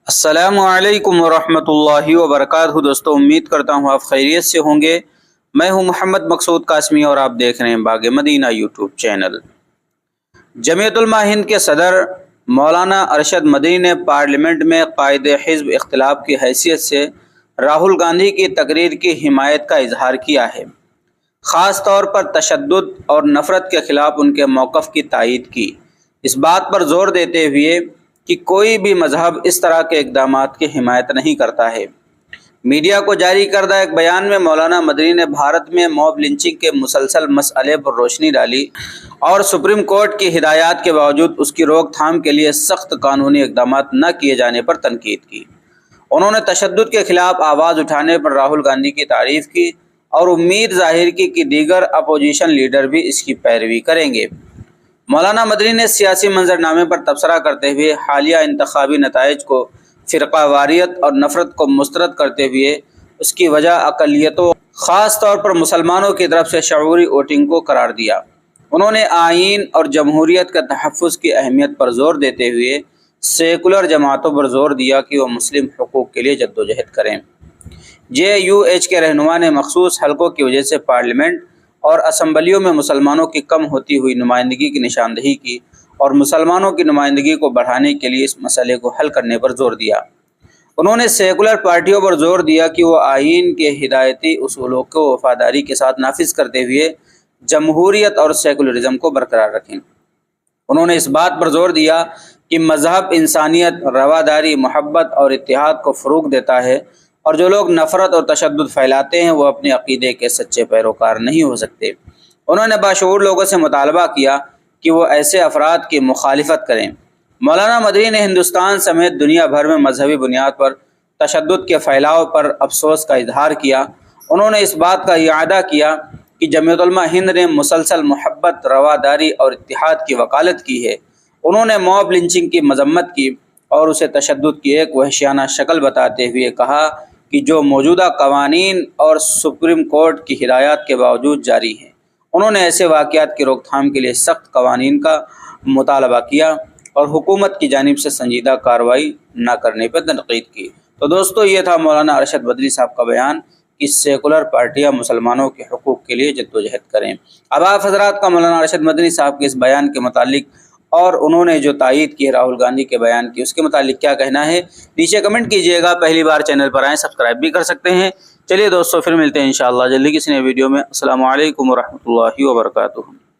السلام علیکم ورحمۃ اللہ وبرکاتہ دوستو، امید کرتا ہوں آپ خیریت سے ہوں گے۔ میں ہوں محمد مقصود قاسمی اور آپ دیکھ رہے ہیں باغ مدینہ یوٹیوب چینل۔ جمعیت علماء ہند کے صدر مولانا ارشد مدنی نے پارلیمنٹ میں قائد حزب اختلاف کی حیثیت سے راہل گاندھی کی تقریر کی حمایت کا اظہار کیا ہے، خاص طور پر تشدد اور نفرت کے خلاف ان کے موقف کی تائید کی، اس بات پر زور دیتے ہوئے کہ کوئی بھی مذہب اس طرح کے اقدامات کی حمایت نہیں کرتا ہے۔ میڈیا کو جاری کردہ ایک بیان میں مولانا مدنی نے بھارت میں موب لنچنگ کے مسلسل مسئلے پر روشنی ڈالی اور سپریم کورٹ کی ہدایات کے باوجود اس کی روک تھام کے لیے سخت قانونی اقدامات نہ کیے جانے پر تنقید کی۔ انہوں نے تشدد کے خلاف آواز اٹھانے پر راہل گاندھی کی تعریف کی اور امید ظاہر کی کہ دیگر اپوزیشن لیڈر بھی اس کی پیروی کریں گے۔ مولانا مدنی نے سیاسی منظرنامے پر تبصرہ کرتے ہوئے حالیہ انتخابی نتائج کو فرقہ واریت اور نفرت کو مسترد کرتے ہوئے اس کی وجہ اقلیتوں، خاص طور پر مسلمانوں کی طرف سے شعوری ووٹنگ کو قرار دیا۔ انہوں نے آئین اور جمہوریت کے تحفظ کی اہمیت پر زور دیتے ہوئے سیکولر جماعتوں پر زور دیا کہ وہ مسلم حقوق کے لیے جدوجہد کریں۔ JUH کے رہنما نے مخصوص حلقوں کی وجہ سے پارلیمنٹ اور اسمبلیوں میں مسلمانوں کی کم ہوتی ہوئی نمائندگی کی نشاندہی کی اور مسلمانوں کی نمائندگی کو بڑھانے کے لیے اس مسئلے کو حل کرنے پر زور دیا۔ انہوں نے سیکولر پارٹیوں پر زور دیا کہ وہ آئین کے ہدایتی اصولوں کو وفاداری کے ساتھ نافذ کرتے ہوئے جمہوریت اور سیکولرزم کو برقرار رکھیں۔ انہوں نے اس بات پر زور دیا کہ مذہب انسانیت، رواداری، محبت اور اتحاد کو فروغ دیتا ہے اور جو لوگ نفرت اور تشدد پھیلاتے ہیں وہ اپنے عقیدے کے سچے پیروکار نہیں ہو سکتے۔ انہوں نے باشعور لوگوں سے مطالبہ کیا کہ وہ ایسے افراد کی مخالفت کریں۔ مولانا مدنی نے ہندوستان سمیت دنیا بھر میں مذہبی بنیاد پر تشدد کے پھیلاؤ پر افسوس کا اظہار کیا۔ انہوں نے اس بات کا اعادہ کیا کہ جمعیت علماء ہند نے مسلسل محبت، رواداری اور اتحاد کی وکالت کی ہے۔ انہوں نے موب لنچنگ کی مذمت کی اور اسے تشدد کی ایک وحشیانہ شکل بتاتے ہوئے کہا کہ جو موجودہ قوانین اور سپریم کورٹ کی ہدایات کے باوجود جاری ہیں۔ انہوں نے ایسے واقعات کی روک تھام کے لیے سخت قوانین کا مطالبہ کیا اور حکومت کی جانب سے سنجیدہ کارروائی نہ کرنے پر تنقید کی۔ تو دوستو، یہ تھا مولانا ارشد مدنی صاحب کا بیان کہ سیکولر پارٹیاں مسلمانوں کے حقوق کے لیے جدوجہد کریں۔ اب آپ حضرات کا مولانا ارشد مدنی صاحب کے اس بیان کے متعلق اور انہوں نے جو تائید کی راہل گاندھی کے بیان کی، اس کے متعلق کیا کہنا ہے نیچے کمنٹ کیجئے گا۔ پہلی بار چینل پر آئیں سبسکرائب بھی کر سکتے ہیں۔ چلیے دوستو، پھر ملتے ہیں انشاءاللہ جلدی کسی نئے ویڈیو میں۔ السلام علیکم ورحمۃ اللہ وبرکاتہ۔